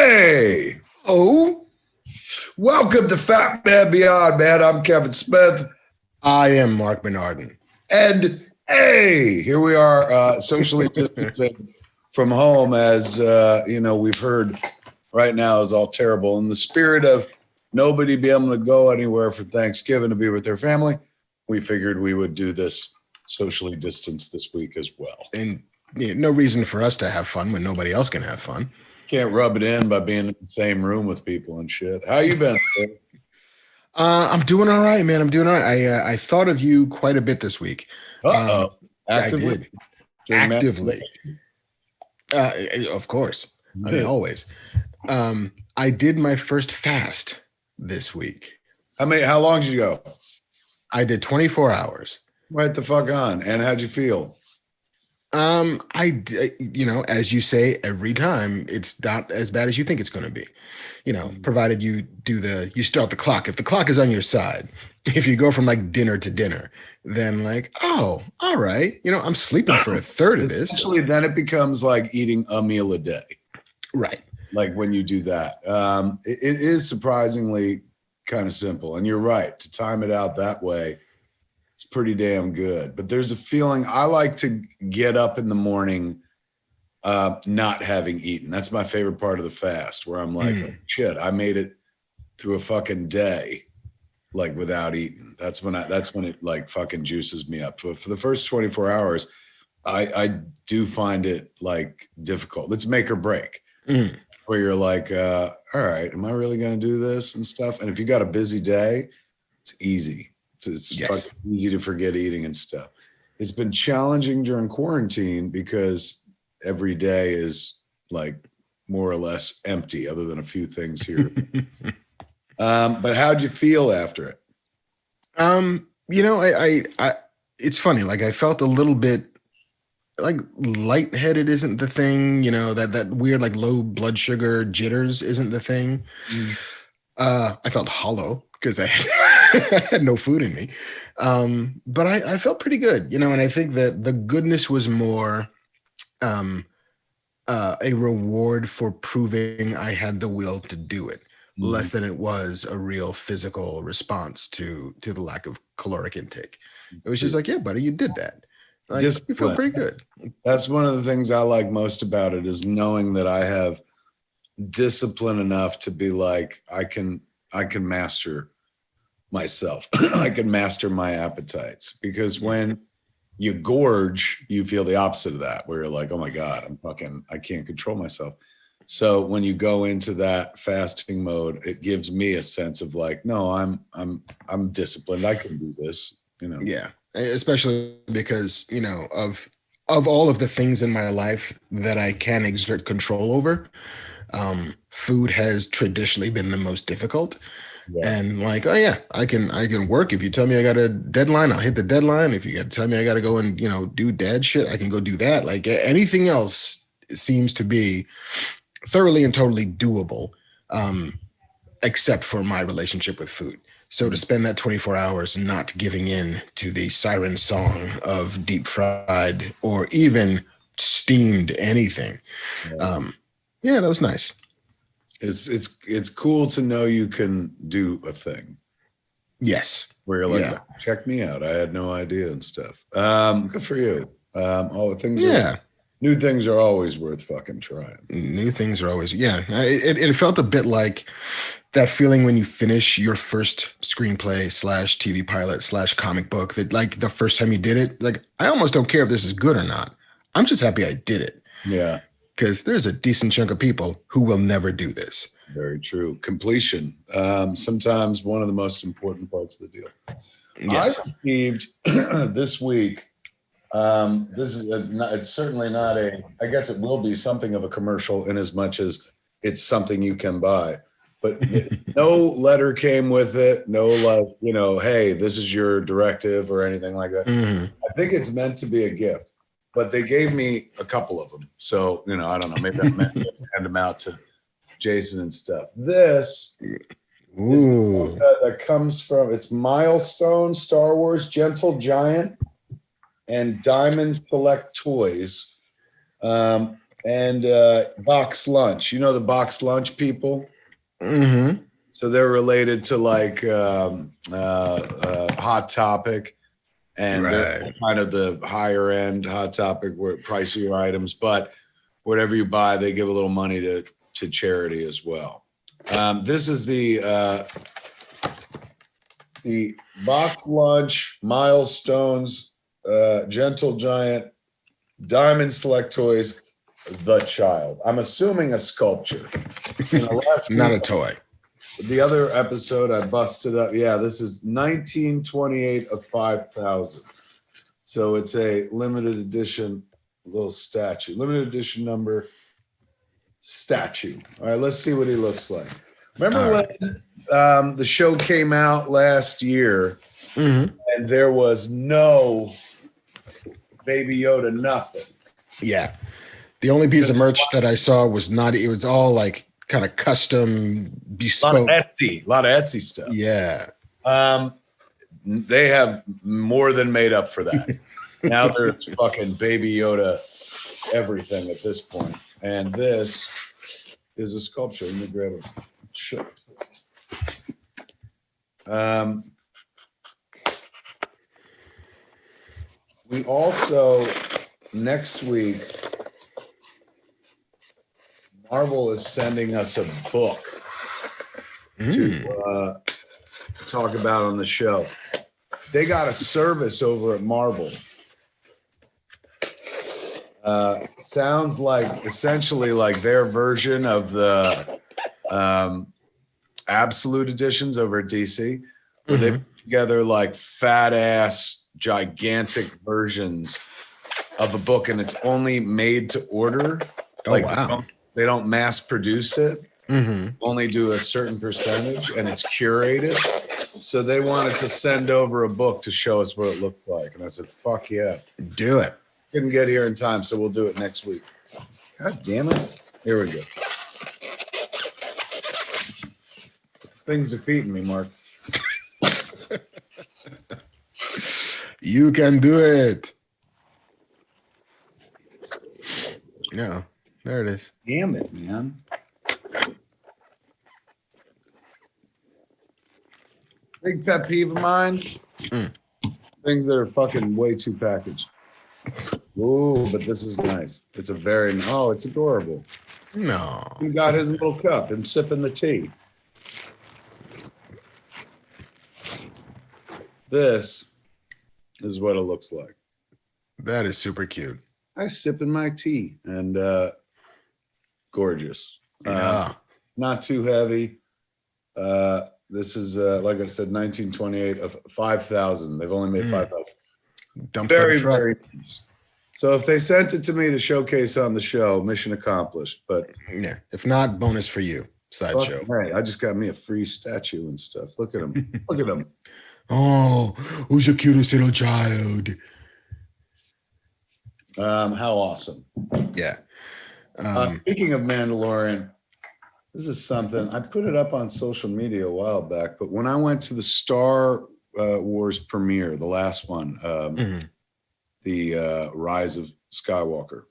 Hey, welcome to Fat Man Beyond, man. I'm Kevin Smith. I am Marc Bernardin. And hey, here we are socially distancing from home as, we've heard right now is all terrible. In the spirit of nobody being able to go anywhere for Thanksgiving to be with their family, we figured we would do this socially distanced this week as well. And no reason for us to have fun when nobody else can have fun. Can't rub it in by being in the same room with people and shit. How you been? I'm doing all right, man. I'm doing all right. I thought of you quite a bit this week. Actively? I did. Actively. Of course. I mean, always. I did my first fast this week. How long did you go? I did 24 hours. Right the fuck on. And how'd you feel? As you say every time, it's not as bad as you think it's going to be, provided you start the clock. If the clock is on your side, if you go from like dinner to dinner, then like, oh, all right. I'm sleeping for a third of this. Actually, then it becomes like eating a meal a day. Right. Like when you do that, it is surprisingly kind of simple. And you're right, to time it out that way, it's pretty damn good. But there's a feeling I like to get up in the morning not having eaten. That's my favorite part of the fast, where I'm like, oh, shit, I made it through a fucking day like without eating. That's when it like fucking juices me up. For the first 24 hours, I do find it like difficult. It's make or break. Where you're like, all right, am I really going to do this and stuff? And if you got a busy day, it's easy. It's fucking easy to forget eating and stuff. It's been challenging during quarantine because every day is like more or less empty other than a few things here. But how'd you feel after it? It's funny. Like I felt a little bit like lightheaded isn't the thing, that weird like low blood sugar jitters isn't the thing. I felt hollow because I had no food in me. But I felt pretty good, and I think that the goodness was more a reward for proving I had the will to do it, less than it was a real physical response to the lack of caloric intake. It was just like, yeah, buddy, you did that. Like, you feel pretty good. That's one of the things I like most about it, is knowing that I have discipline enough to be like, I can master myself. I can master my appetites, because when you gorge, you feel the opposite of that, where you're like, oh my God, I can't control myself. So when you go into that fasting mode, it gives me a sense of like, no, I'm disciplined. I can do this, Yeah. Especially because, of all of the things in my life that I can exert control over, food has traditionally been the most difficult. Yeah. And like, oh yeah, I can work. If you tell me I got a deadline, I'll hit the deadline. If you got to tell me I got to go and, do dad shit, I can go do that. Like anything else seems to be thoroughly and totally doable, except for my relationship with food. So to spend that 24 hours not giving in to the siren song of deep fried or even steamed anything. That was nice. It's cool to know you can do a thing. Yes. Where you're like, check me out. I had no idea and stuff. Good for you. All the things. New things are always worth fucking trying. New things are always, It felt a bit like that feeling when you finish your first screenplay / TV pilot / comic book, that like the first time you did it, like, I almost don't care if this is good or not. I'm just happy I did it. Yeah. Because there's a decent chunk of people who will never do this. Very true. Completion. Sometimes one of the most important parts of the deal. Yes. I received this week, it's certainly not I guess it will be something of a commercial in as much as it's something you can buy, but no letter came with it. No, like, hey, this is your directive or anything like that. I think it's meant to be a gift, but they gave me a couple of them. So, I don't know, maybe I meant to hand them out to Jason and stuff. This is that comes from, it's Milestone, Star Wars, Gentle Giant, and Diamond Select Toys. and Box Lunch. You know the Box Lunch people? Mm-hmm. So they're related to like Hot Topic, and they're kind of the higher end Hot Topic, where pricier items, but whatever you buy, they give a little money to charity as well. This is the Box Lunch Milestones Gentle Giant Diamond Select Toys The Child. I'm assuming a sculpture. Not a toy. The other episode I busted up. Yeah, this is 1928 of 5,000. So it's a limited edition little statue. Limited edition number statue. All right, let's see what he looks like. Remember when the show came out last year and there was no Baby Yoda, nothing? Yeah. The only piece of merch that I saw was not, it was all like kind of custom, bespoke. A lot of Etsy stuff. Yeah. They have more than made up for that. Now there's fucking Baby Yoda everything at this point. And this is a sculpture. Let me grab it. Shit. We also, next week, Marvel is sending us a book to talk about on the show. They got a service over at Marvel. Sounds like essentially like their version of the Absolute editions over at DC, where they put together like fat ass, gigantic versions of a book, and it's only made to order. They don't mass produce it. Only do a certain percentage, and it's curated. So they wanted to send over a book to show us what it looks like, and I said, "Fuck yeah, do it." Couldn't get here in time, so we'll do it next week. God damn it! Here we go. This thing's defeating me, Mark. You can do it. Yeah, there it is. Damn it, man. Big pet peeve of mine. Things that are fucking way too packaged. Ooh, but this is nice. It's a very, it's adorable. No. He got his little cup and sipping the tea. This is what it looks like. That is super cute. I sipping my tea, and gorgeous. Not too heavy. This is, like I said, 1928 of 5,000. They've only made 5,000. Very, very nice. So if they sent it to me to showcase on the show, mission accomplished. But yeah, if not, bonus for you. Sideshow. Hey, I just got me a free statue and stuff. Look at him. Look at him. Oh, who's the cutest little child? How awesome. Yeah. Speaking of Mandalorian, this is something I put it up on social media a while back, but when I went to the Star Wars premiere, the last one, the Rise of Skywalker,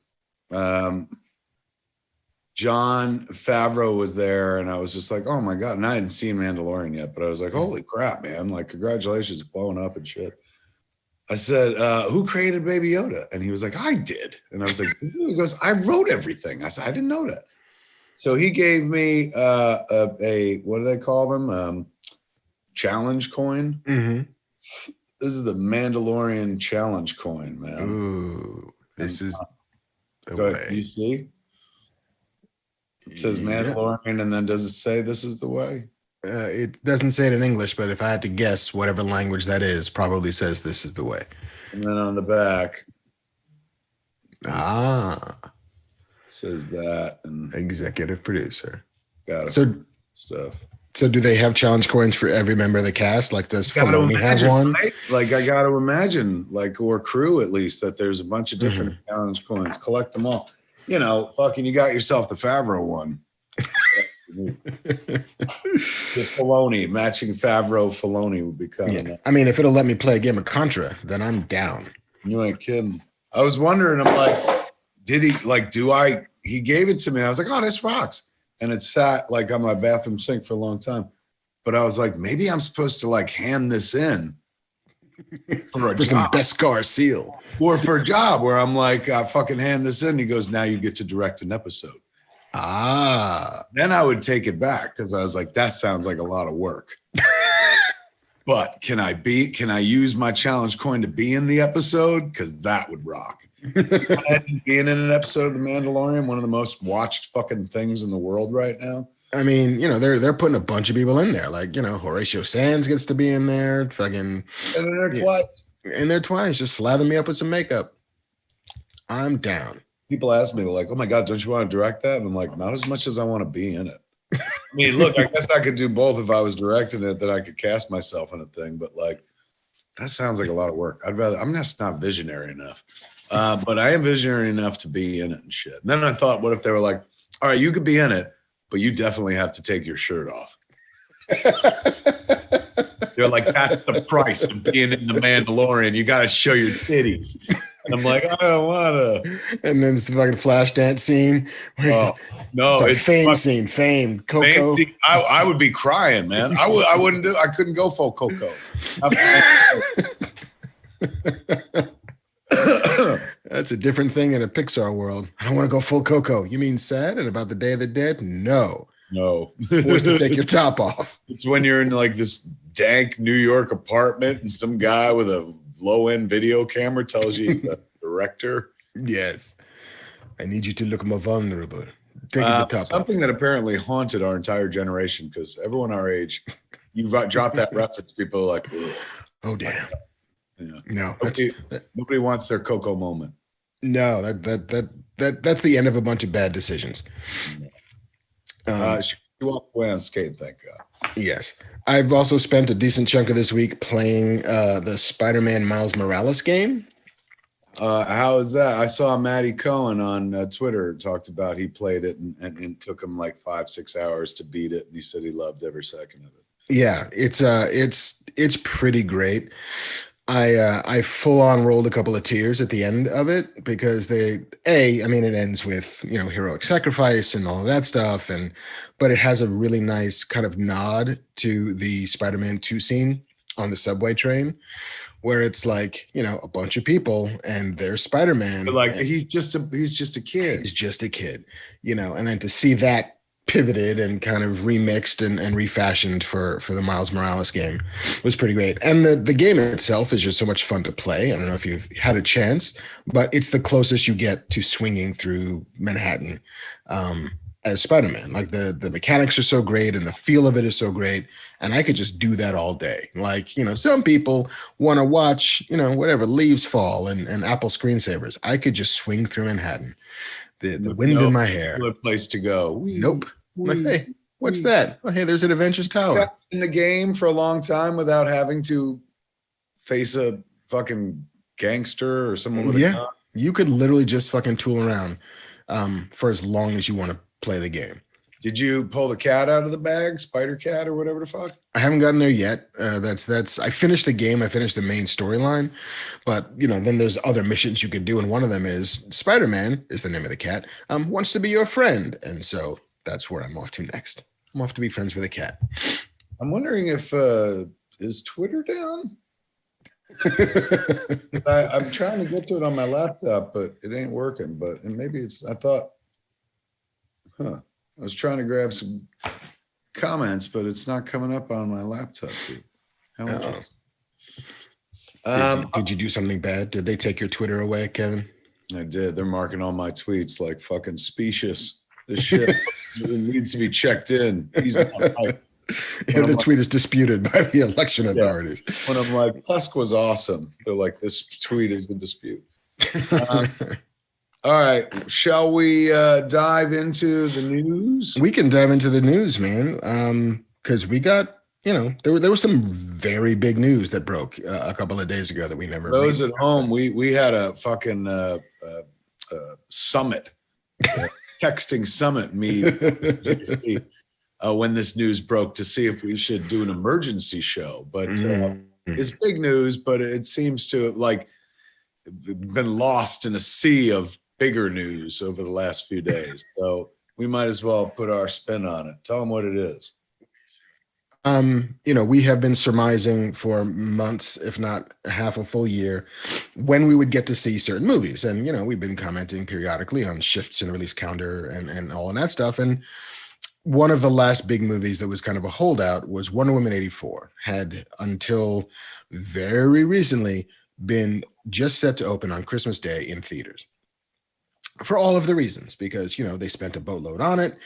Jon Favreau was there, and I was just like, oh my God. And I hadn't seen Mandalorian yet, but I was like, holy crap, man. Like, congratulations, blowing up and shit. I said, who created Baby Yoda? And he was like, I did. And I was like, he goes, I wrote everything. I said, I didn't know that. So he gave me a what do they call them? Challenge coin. This is the Mandalorian challenge coin, man. Ooh, this is the way. You see? It says Mandalorian, and then does it say this is the way? It doesn't say it in English, but if I had to guess, whatever language that is probably says this is the way. And then on the back, says that, and executive producer. Got it. Stuff. So do they have challenge coins for every member of the cast? Like, does Filoni have one? Right? Like, I got to imagine, like, or crew at least, that there's a bunch of different challenge coins. Collect them all. You know, fucking, you got yourself the Favreau one. The Filoni, matching Favreau Filoni would be coming up. I mean, if it'll let me play a game of Contra, then I'm down. You ain't kidding. I was wondering, I'm like, did he, like, do I he gave it to me. I was like, oh, this rocks. And it sat like on my bathroom sink for a long time. But I was like, maybe I'm supposed to like hand this in for some Beskar seal. Or for a job where I'm like, I fucking hand this in. He goes, now you get to direct an episode. Then I would take it back because I was like, that sounds like a lot of work. But can I use my challenge coin to be in the episode? Because that would rock. Being in an episode of The Mandalorian, one of the most watched fucking things in the world right now. I mean, they're putting a bunch of people in there. Like, Horatio Sands gets to be in there. Fucking. And in there twice. In there twice. Just slather me up with some makeup. I'm down. People ask me, like, oh my God, don't you want to direct that? And I'm like, not as much as I want to be in it. I mean, look, I guess I could do both if I was directing it, then I could cast myself in a thing. But like, that sounds like a lot of work. I'm just not visionary enough. But I am visionary enough to be in it and shit. And then I thought, what if they were like, all right, you could be in it, but you definitely have to take your shirt off. They're like, that's the price of being in The Mandalorian. You got to show your titties. And I'm like, I don't want to. And then it's the fucking flash dance scene. Oh, no, it's fame scene. Fame. Coco. Fame, I would be crying, man. I couldn't go full Coco. That's a different thing in a Pixar world. I don't want to go full Coco. You mean sad and about the Day of the Dead? No. Forced to take your top off. It's when you're in like this dank New York apartment and some guy with a low-end video camera tells you he's a director. Yes. I need you to look more vulnerable. Taking the top something off. That apparently haunted our entire generation, because everyone our age, you drop that reference, people are like, ugh. Oh, damn. Yeah. No. Nobody wants their Coco moment. No, that's the end of a bunch of bad decisions. She walked away unscathed, thank God. Yes. I've also spent a decent chunk of this week playing the Spider-Man Miles Morales game. How is that? I saw Matty Cohen on Twitter talked about he played it and it took him like 5-6 hours to beat it, and he said he loved every second of it. Yeah, it's pretty great. I full on rolled a couple of tears at the end of it because it ends with, heroic sacrifice and all of that stuff. But it has a really nice kind of nod to the Spider-Man 2 scene on the subway train where it's like, a bunch of people and there's Spider-Man. But like, he's just a kid. He's just a kid, and then to see that pivoted and kind of remixed and refashioned for the Miles Morales game was pretty great. And the game itself is just so much fun to play. I don't know if you've had a chance, but it's the closest you get to swinging through Manhattan as Spider-Man. Like the mechanics are so great and the feel of it is so great. And I could just do that all day. Like, some people want to watch, whatever, leaves fall and Apple screensavers. I could just swing through Manhattan. The wind in my hair. No place to go. Nope. Like, hey, what's that? Oh, hey, there's an Adventures Tower. In the game for a long time without having to face a fucking gangster or someone with a gun. You could literally just fucking tool around for as long as you want to play the game. Did you pull the cat out of the bag, Spider Cat or whatever the fuck? I haven't gotten there yet. I finished the game. I finished the main storyline, but then there's other missions you could do, and one of them is Spider-Man is the name of the cat. Wants to be your friend, and so that's where I'm off to next. I'm off to be friends with a cat. I'm wondering if is Twitter down? I'm trying to get to it on my laptop, but it ain't working. But maybe I was trying to grab some comments, but it's not coming up on my laptop. Did you do something bad? Did they take your Twitter away, Kevin? I did. They're marking all my tweets like fucking specious. This shit needs to be checked in. He's not right. The tweet is disputed by the election authorities. When I'm like, Tusk was awesome, they're like, this tweet is in dispute. All right, shall we dive into the news? We can dive into the news, man, because we got, there was some very big news that broke a couple of days ago that we never. Those at home, we had a fucking summit, texting summit when this news broke to see if we should do an emergency show. But it's big news, but it seems to have been lost in a sea of bigger news over the last few days. So we might as well put our spin on it. Tell them what it is. We have been surmising for months, if not half a full year, when we would get to see certain movies. And, we've been commenting periodically on shifts in the release calendar and all of that stuff. And one of the last big movies that was kind of a holdout was Wonder Woman 84, had until very recently been just set to open on Christmas Day in theaters. For all of the reasons, because, they spent a boatload on it.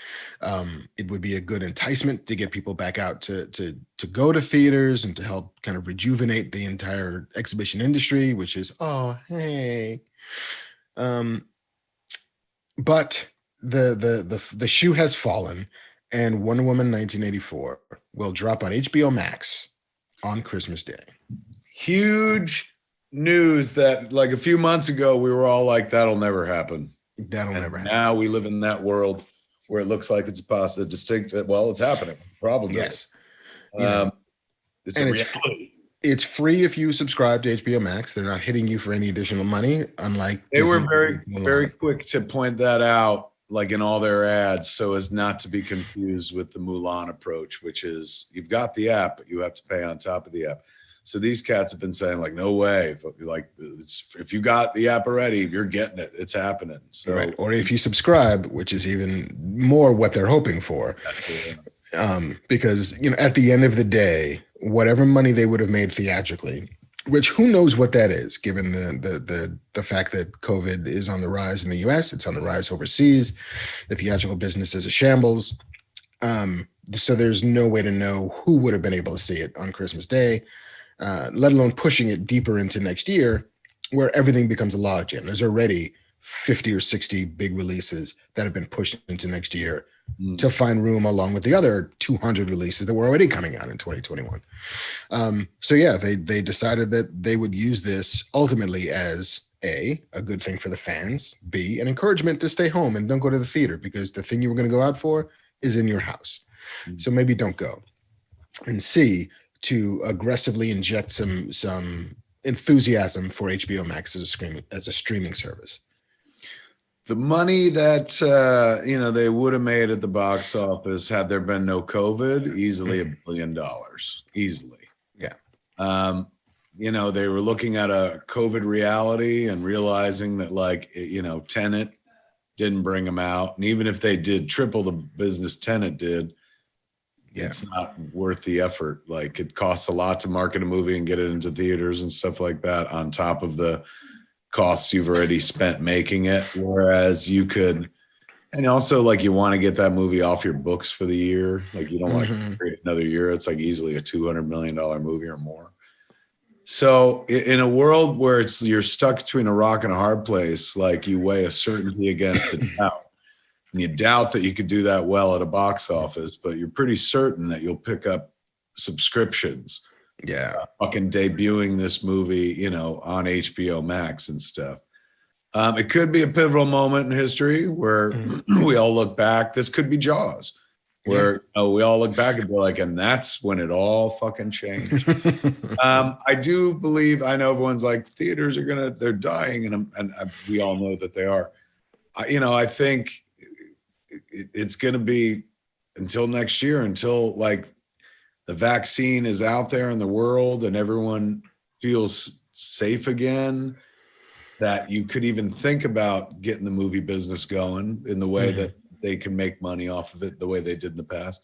It would be a good enticement to get people back out to go to theaters and to help kind of rejuvenate the entire exhibition industry, which is, oh, hey. But the shoe has fallen, and Wonder Woman 1984 will drop on HBO Max on Christmas Day. Huge news that like a few months ago, we were all like, that'll never happen. That'll never happen. Now we live in that world where it looks like it's a distinct. Well, it's happening. Probably. Yes. It's free if you subscribe to HBO Max. They're not hitting you for any additional money. Unlike they were very quick to point that out, like in all their ads, so as not to be confused with the Mulan approach, which is you've got the app, but you have to pay on top of the app. So these cats have been saying like, no way. Like, if you got the app already, you're getting it. It's happening. So, right. Or if you subscribe, which is even more what they're hoping for. Because, at the end of the day, whatever money they would have made theatrically, which who knows what that is, given the fact that COVID is on the rise in the US, it's on the rise overseas. The theatrical business is a shambles. So there's no way to know who would have been able to see it on Christmas Day. Let alone pushing it deeper into next year where everything becomes a logjam. There's already 50 or 60 big releases that have been pushed into next year to find room along with the other 200 releases that were already coming out in 2021. They decided that they would use this ultimately as a good thing for the fans, B, an encouragement to stay home and don't go to the theater because the thing you were going to go out for is in your house. So maybe don't go. And C, to aggressively inject some enthusiasm for HBO Max as a streaming service. The money that they would have made at the box office had there been no COVID, easily $1 billion, easily. Yeah. They were looking at a COVID reality and realizing that Tenet didn't bring them out, and even if they did triple the business Tenet did. Yeah. It's not worth the effort. Like, it costs a lot to market a movie and get it into theaters and stuff like that on top of the costs you've already spent making it. Whereas you could, and also like you want to get that movie off your books for the year. Like you don't want to create another year. It's like easily a $200 million movie or more. So in a world where you're stuck between a rock and a hard place, like you weigh a certainty against a doubt. And you doubt that you could do that well at a box office, but you're pretty certain that you'll pick up subscriptions. Yeah. Fucking debuting this movie, on HBO Max and stuff. It could be a pivotal moment in history where we all look back. This could be Jaws, where we all look back and be like, and that's when it all fucking changed. I do believe, I know everyone's like, theaters they're dying, and we all know that they are. I think it's going to be until next year, until like the vaccine is out there in the world and everyone feels safe again, that you could even think about getting the movie business going in the way that they can make money off of it the way they did in the past.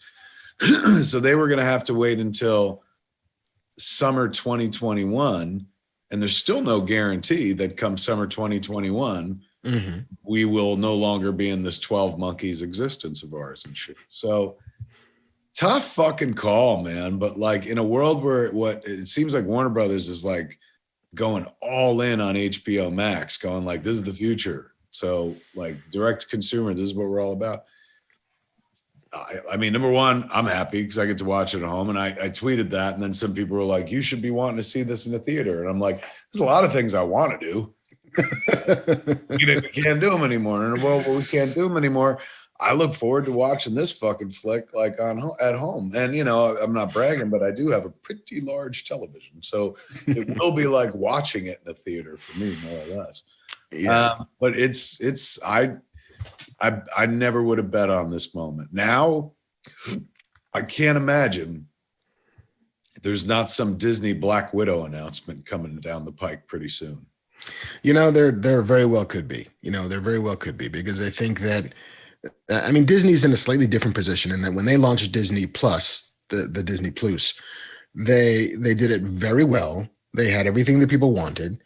So they were going to have to wait until summer 2021. And there's still no guarantee that come summer 2021, we will no longer be in this 12 monkeys existence of ours and shit. So tough fucking call, man. But like in a world where it seems like Warner Brothers is like going all in on HBO Max, going like, this is the future. So like direct to consumer, this is what we're all about. I mean, number one, I'm happy because I get to watch it at home. And I tweeted that. And then some people were like, you should be wanting to see this in the theater. And I'm like, there's a lot of things I want to do. We can't do them anymore. And well, we can't do them anymore. I look forward to watching this fucking flick like at home. And, I'm not bragging, but I do have a pretty large television. So it will be like watching it in the theater for me, more or less. Yeah. But I never would have bet on this moment. Now I can't imagine there's not some Disney Black Widow announcement coming down the pike pretty soon. There very well could be. There very well could be, because I think that I mean, Disney's in a slightly different position in that when they launched Disney Plus, the Disney Plus, they did it very well. They had everything that people wanted,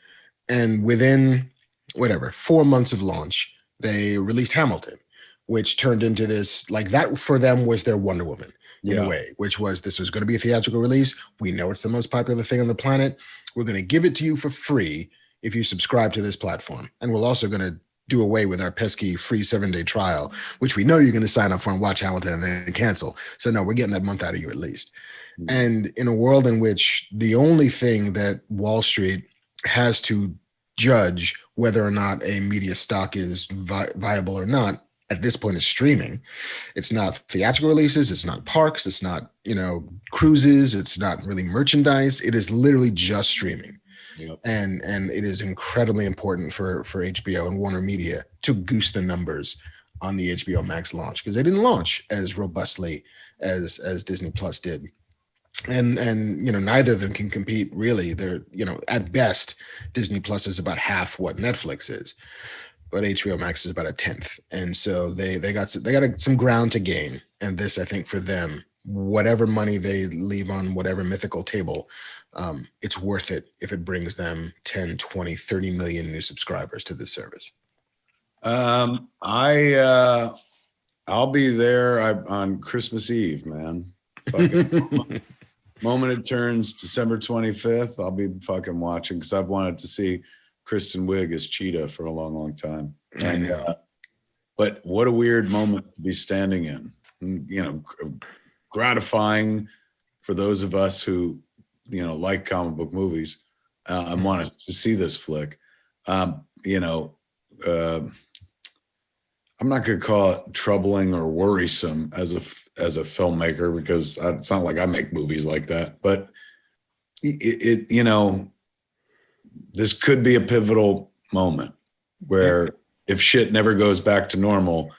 and within whatever 4 months of launch, they released Hamilton, which turned into this, like, that for them was their Wonder Woman in a way, which was, this was going to be a theatrical release. We know it's the most popular thing on the planet. We're going to give it to you for free if you subscribe to this platform, and we're also going to do away with our pesky free 7-day trial, which we know you're going to sign up for and watch Hamilton and then cancel. So no, we're getting that month out of you at least. Mm-hmm. And in a world in which the only thing that Wall Street has to judge whether or not a media stock is viable or not at this point is streaming. It's not theatrical releases. It's not parks. It's not, cruises. It's not really merchandise. It is literally just streaming. Yep. And it is incredibly important for HBO and Warner Media to goose the numbers on the HBO Max launch, because they didn't launch as robustly as Disney Plus did. And neither of them can compete really. They're, at best, Disney Plus is about half what Netflix is, but HBO Max is about a tenth. And so they got some ground to gain. And this, I think, for them, whatever money they leave on whatever mythical table, it's worth it if it brings them 10, 20, 30 million new subscribers to this service. I'll be there on Christmas Eve, man. Moment it turns December 25th, I'll be fucking watching, because I've wanted to see Kristen Wiig as Cheetah for a long, long time. And but what a weird moment to be standing in. Gratifying for those of us who like comic book movies and want to see this flick. I'm not going to call it troubling or worrisome as a filmmaker, because it's not like I make movies like that, but this could be a pivotal moment where if shit never goes back to normal,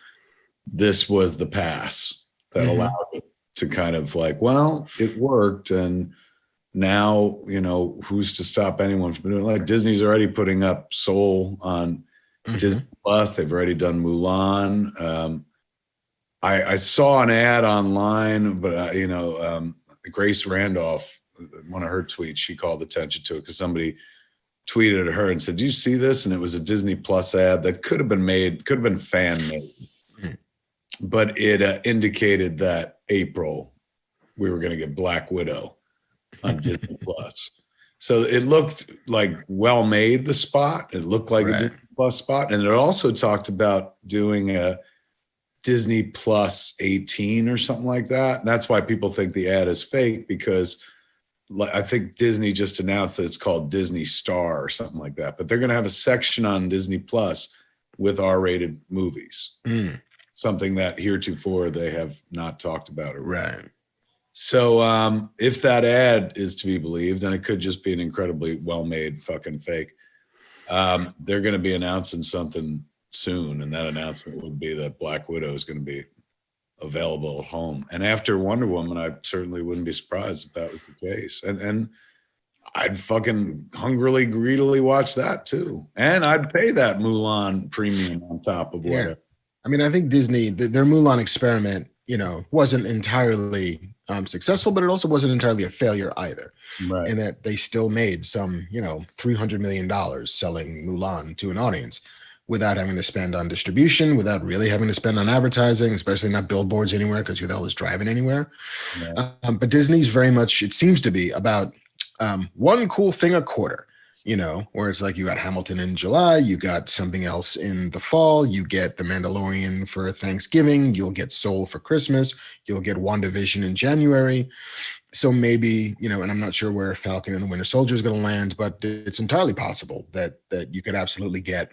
this was the pass that allowed it to kind of like, well, it worked. And now, who's to stop anyone from doing it? Like, Disney's already putting up Soul on Disney Plus. They've already done Mulan. I saw an ad online, but Grace Randolph, one of her tweets, she called attention to it because somebody tweeted at her and said, "Do you see this?" And it was a Disney Plus ad that could have been fan made, but it indicated that April we were going to get Black Widow on Disney Plus. So it looked like well made, the spot. It looked like a Disney Plus spot. And it also talked about doing a Disney Plus 18 or something like that. And that's why people think the ad is fake, because I think Disney just announced that it's called Disney Star or something like that. But they're going to have a section on Disney Plus with R-rated movies. Something that heretofore they have not talked about. Right. So if that ad is to be believed, and it could just be an incredibly well-made fucking fake, they're going to be announcing something soon, and that announcement would be that Black Widow is going to be available at home. And after Wonder Woman, I certainly wouldn't be surprised if that was the case. And I'd fucking hungrily, greedily watch that too. And I'd pay that Mulan premium on top of whatever. Yeah. I mean, I think Disney, their Mulan experiment, wasn't entirely successful, but it also wasn't entirely a failure either. Right. In that they still made some, $300 million selling Mulan to an audience without having to spend on distribution, without really having to spend on advertising, especially not billboards anywhere, because who the hell is driving anywhere. Yeah. But Disney's very much, it seems to be about one cool thing a quarter. Where it's like you got Hamilton in July, you got something else in the fall, you get The Mandalorian for Thanksgiving, you'll get Soul for Christmas, you'll get WandaVision in January. So maybe, and I'm not sure where Falcon and the Winter Soldier is going to land, but it's entirely possible that you could absolutely get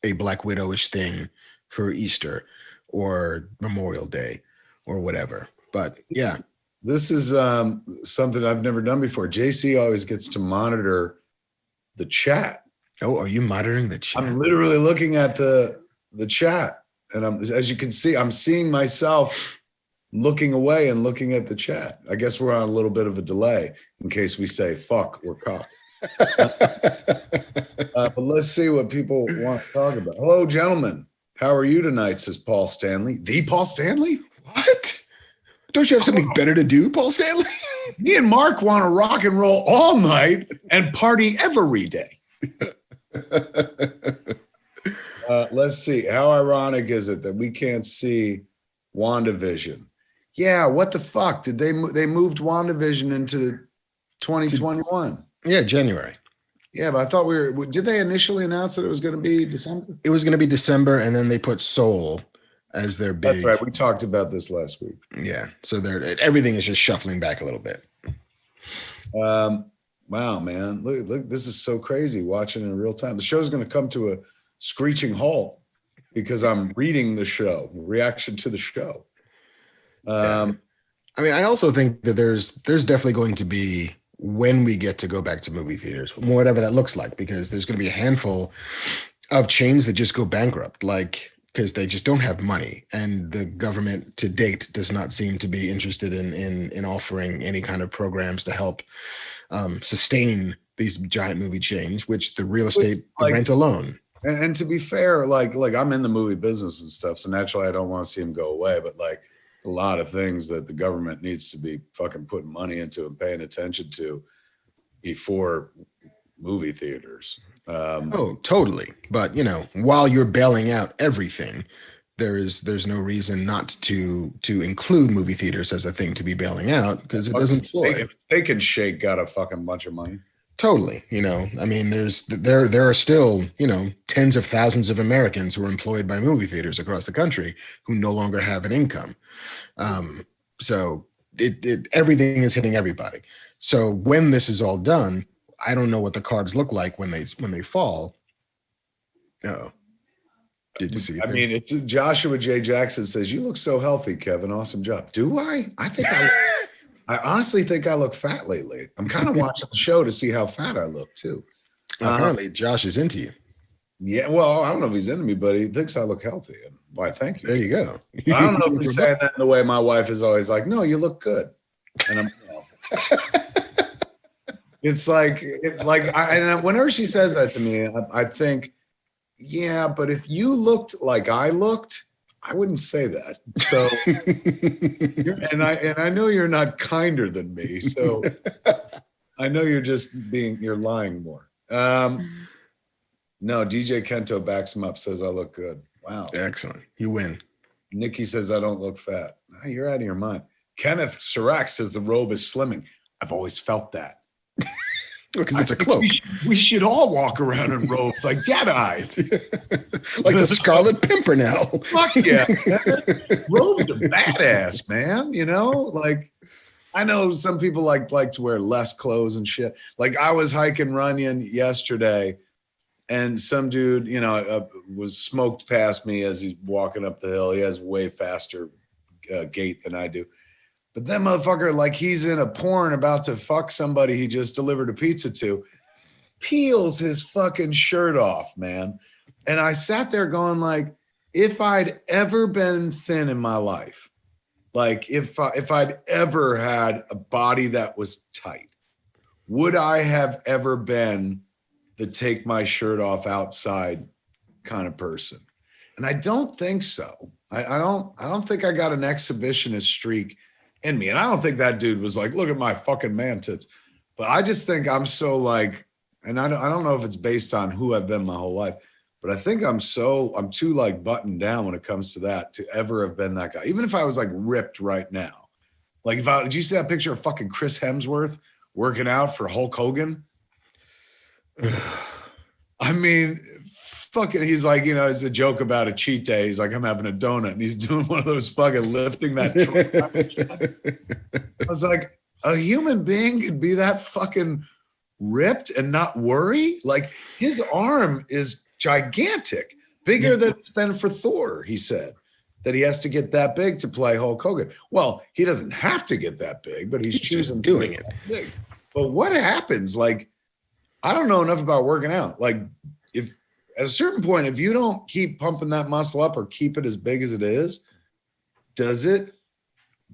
a Black Widow-ish thing for Easter or Memorial Day or whatever. But yeah. This is something I've never done before. JC always gets to monitor the chat. Oh, are you monitoring the chat? I'm literally looking at the chat, and as you can see, I'm seeing myself looking away and looking at the chat. I guess we're on a little bit of a delay in case we say fuck, we're caught. But let's see what people want to talk about. Hello, gentlemen. How are you tonight? Says Paul Stanley. The Paul Stanley? What? Don't you have something better to do, Paul Stanley? Me and Marc want to rock and roll all night and party every day. Let's see. How ironic is it that we can't see WandaVision? Yeah, what the fuck? Did they moved WandaVision into 2021? Yeah, January. Yeah, but I thought did they initially announce that it was going to be December? It was going to be December, and then they put Soul as their big. That's right. We talked about this last week. Yeah, so everything is just shuffling back a little bit. Wow, man. Look, this is so crazy watching in real time. The show's going to come to a screeching halt because I'm reading the show, reaction to the show. I mean, I also think that there's definitely going to be, when we get to go back to movie theaters, whatever that looks like, because there's going to be a handful of chains that just go bankrupt, because they just don't have money, and the government to date does not seem to be interested in offering any kind of programs to help sustain these giant movie chains, which the real estate, the rent alone. And to be fair, like I'm in the movie business and stuff, so naturally I don't want to see them go away, but a lot of things that the government needs to be fucking putting money into and paying attention to before movie theaters. Oh, totally. But while you're bailing out everything, there's no reason not to include movie theaters as a thing to be bailing out, because it doesn't employ. Steak and Shake got a fucking bunch of money. Totally. I mean, there are still, tens of thousands of Americans who are employed by movie theaters across the country who no longer have an income. So everything is hitting everybody. So when this is all done, I don't know what the cards look like when they fall. Oh, did you see? I mean, it's Joshua J. Jackson says, "You look so healthy, Kevin. Awesome job." Do I? I think I honestly think I look fat lately. I'm kind of watching the show to see how fat I look too. Apparently, Josh is into you. Yeah, well, I don't know if he's into me, but he thinks I look healthy. And why? Thank you. There you go. I don't know if he's saying that in the way my wife is always like, "No, you look good," and I'm. It's whenever she says that to me, I think, yeah, but if you looked like I looked, I wouldn't say that. So, and I know you're not kinder than me, so I know you're lying more. No, DJ Kento backs him up, says I look good. Wow, excellent. You win. Nikki says I don't look fat. Oh, you're out of your mind. Kennethceres says the robe is slimming. I've always felt that. Because it's a cloak. We should all walk around in robes like Jedi's. Like the Scarlet Pimpernel. Fuck yeah. Robes are badass, man. I know some people like to wear less clothes and shit. Like I was hiking Runyon yesterday, and some dude, was smoked past me as he's walking up the hill. He has way faster gait than I do. But that motherfucker, like he's in a porn about to fuck somebody he just delivered a pizza to, peels his fucking shirt off, man. And I sat there going like, if I'd ever been thin in my life, like if I'd ever had a body that was tight, would I have ever been the take my shirt off outside kind of person? And I don't think so. I don't think I got an exhibitionist streak in me. And I don't think that dude was like, look at my fucking man tits. But I just think I'm so like, and I don't know if it's based on who I've been my whole life, but I think I'm too like buttoned down when it comes to that to ever have been that guy. Even if I was like ripped right now. Like did you see that picture of fucking Chris Hemsworth working out for Hulk Hogan? I mean, fucking, he's like, it's a joke about a cheat day. He's like, I'm having a donut, and he's doing one of those fucking lifting that truck. I was like, a human being could be that fucking ripped and not worry? Like his arm is gigantic, bigger than it's been for Thor, he said. That he has to get that big to play Hulk Hogan. Well, he doesn't have to get that big, but he's choosing doing it. Big. But what happens? Like, I don't know enough about working out. Like, if at a certain point, if you don't keep pumping that muscle up or keep it as big as it is, does it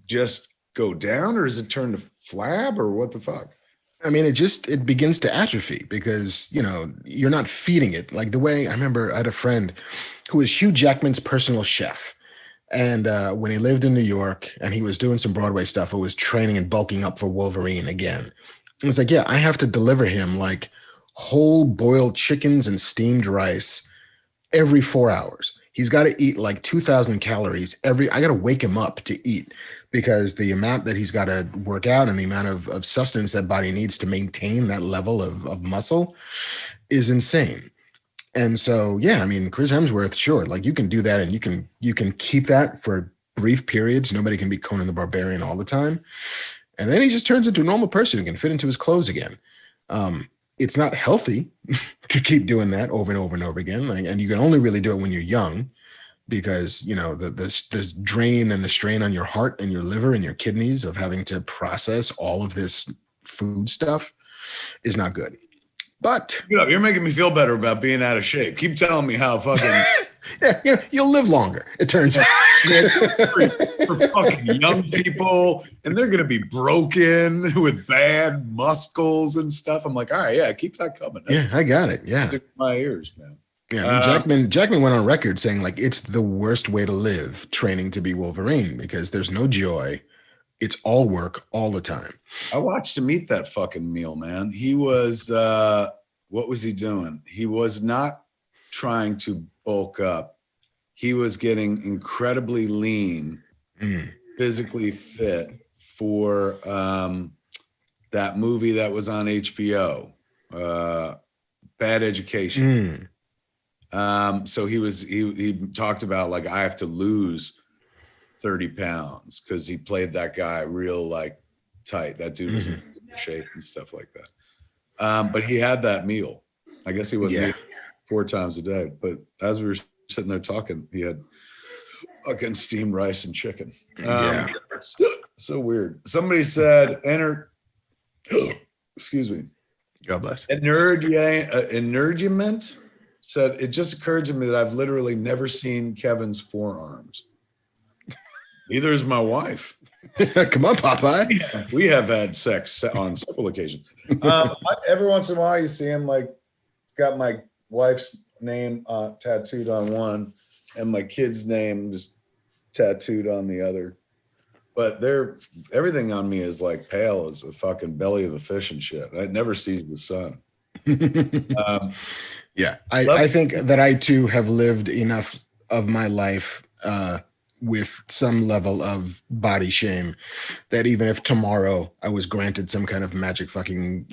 just go down, or does it turn to flab, or what the fuck? I mean, it begins to atrophy because, you're not feeding it. Like the way I remember I had a friend who was Hugh Jackman's personal chef. And when he lived in New York and he was doing some Broadway stuff, or was training and bulking up for Wolverine again. It was like, yeah, I have to deliver him like whole boiled chickens and steamed rice every 4 hours. He's got to eat like 2,000 calories I got to wake him up to eat, because the amount that he's got to work out and the amount of sustenance that body needs to maintain that level of muscle is insane. And so, yeah, I mean, Chris Hemsworth, sure, like you can do that, and you can keep that for brief periods. Nobody can be Conan the Barbarian all the time. And then he just turns into a normal person who can fit into his clothes again. It's not healthy to keep doing that over and over and over again. And you can only really do it when you're young, because, the drain and the strain on your heart and your liver and your kidneys of having to process all of this food stuff is not good. But you're making me feel better about being out of shape. Keep telling me how fucking yeah, you'll live longer, it turns out. for fucking young people, and they're gonna be broken with bad muscles and stuff. I'm like, all right, yeah, keep that coming. I got it. Yeah, my ears, man. Yeah, I mean, Jackman went on record saying like it's the worst way to live, training to be Wolverine, because there's no joy. It's all work all the time. I watched him eat that fucking meal, man. He was, what was he doing? He was not trying to bulk up. He was getting incredibly lean, physically fit for that movie that was on HBO, Bad Education. So he talked about like, I have to lose 30 pounds because he played that guy real like tight. That dude was in good shape and stuff like that. But he had that meal. I guess he wasn't eating 4 times a day. But as we were sitting there talking, he had fucking steamed rice and chicken. So weird. Somebody said, excuse me. God bless. Energement said, it just occurred to me that I've literally never seen Kevin's forearms. Neither is my wife. Come on, Popeye. We have had sex on several occasions. Every once in a while, you see him like got my wife's name tattooed on one, and my kid's name just tattooed on the other. But everything on me is like pale as a fucking belly of a fish and shit. It never sees the sun. I think that I too have lived enough of my life with some level of body shame that even if tomorrow I was granted some kind of magic fucking,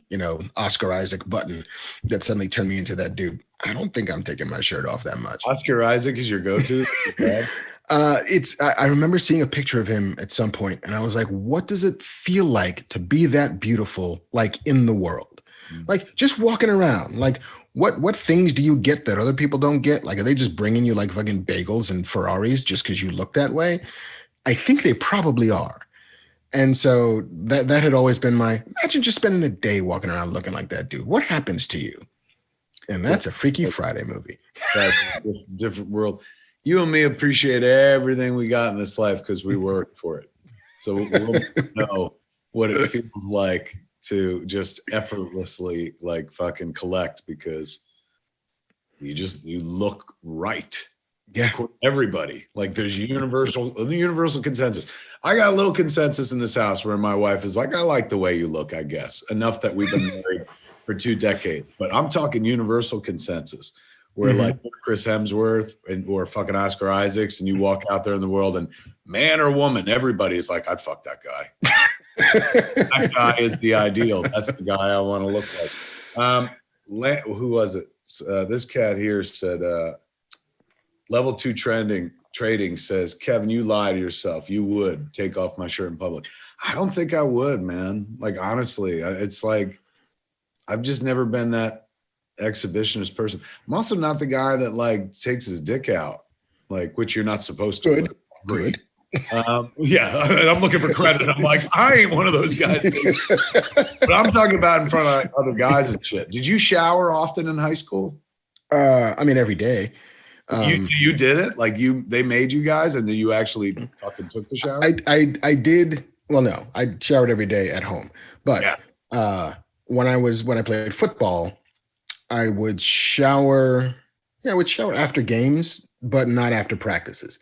Oscar Isaac button that suddenly turned me into that dude, I don't think I'm taking my shirt off that much. Oscar Isaac is your go-to? I remember seeing a picture of him at some point, and I was like, what does it feel like to be that beautiful, like in the world? Like just walking around, like what things do you get that other people don't get? Like, are they just bringing you like fucking bagels and Ferraris just because you look that way? I think they probably are. And so that had always been imagine just spending a day walking around looking like that dude. What happens to you? And that's a Freaky Friday movie. That's a different world. You and me appreciate everything we got in this life because we worked for it. So we'll know what it feels like to just effortlessly like fucking collect because you look right. Yeah. Everybody. Like there's universal consensus. I got a little consensus in this house where my wife is like, I like the way you look, I guess. Enough that we've been married for 2 decades. But I'm talking universal consensus where like Chris Hemsworth or fucking Oscar Isaacs, and you walk out there in the world and man or woman, everybody's like, I'd fuck that guy. That guy is the ideal. That's the guy I want to look like. Who was it? This cat here said, level 2 trading says, Kevin, you lie to yourself. You would take off my shirt in public. I don't think I would, man. Like, honestly, it's like, I've just never been that exhibitionist person. I'm also not the guy that like takes his dick out, like, which you're not supposed to. Good. Yeah, I'm looking for credit. I'm like, I ain't one of those guys. But I'm talking about in front of other guys and shit. Did you shower often in high school? I mean, every day. You did it? Like they made you guys and then you actually fucking took the shower? I did. Well, no, I showered every day at home. But when I played football, I would shower. Yeah, I would shower after games, but not after practices.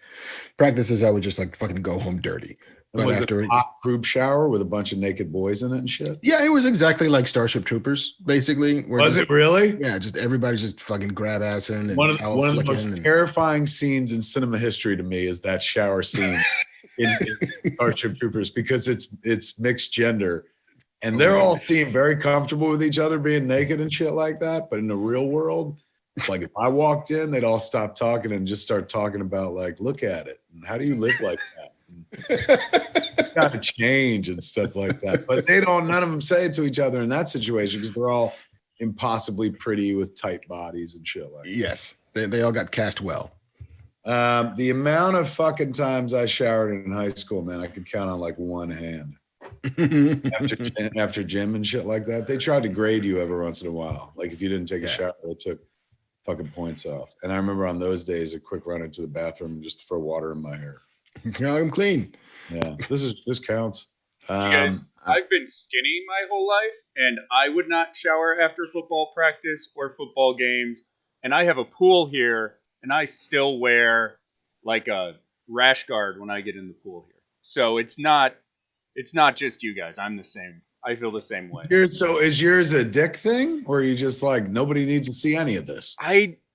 Practices, I would just like fucking go home dirty. But was after it a hot group shower with a bunch of naked boys in it and shit? Yeah, it was exactly like Starship Troopers, basically. Was it really? Yeah, just everybody's just fucking grab assing and one of flicking. the most terrifying scenes in cinema history to me is that shower scene in Starship Troopers because it's mixed gender. And they're all seem very comfortable with each other being naked and shit like that. But in the real world, like if I walked in, they'd all stop talking and just start talking about like, look at it. And how do you live like that? Got to change and stuff like that. But none of them say it to each other in that situation because they're all impossibly pretty with tight bodies and shit like that. Yes. They all got cast well. The amount of fucking times I showered in high school, man, I could count on like one hand. after gym and shit like that, they tried to grade you every once in a while. Like if you didn't take a shower, they took fucking points off. And I remember on those days, a quick run into the bathroom just to throw water in my hair. Now I'm clean. Yeah, this counts. You guys, I've been skinny my whole life, and I would not shower after football practice or football games. And I have a pool here, and I still wear like a rash guard when I get in the pool here. So it's not just you guys. I'm the same. I feel the same way. So is yours a dick thing, or are you just like nobody needs to see any of this?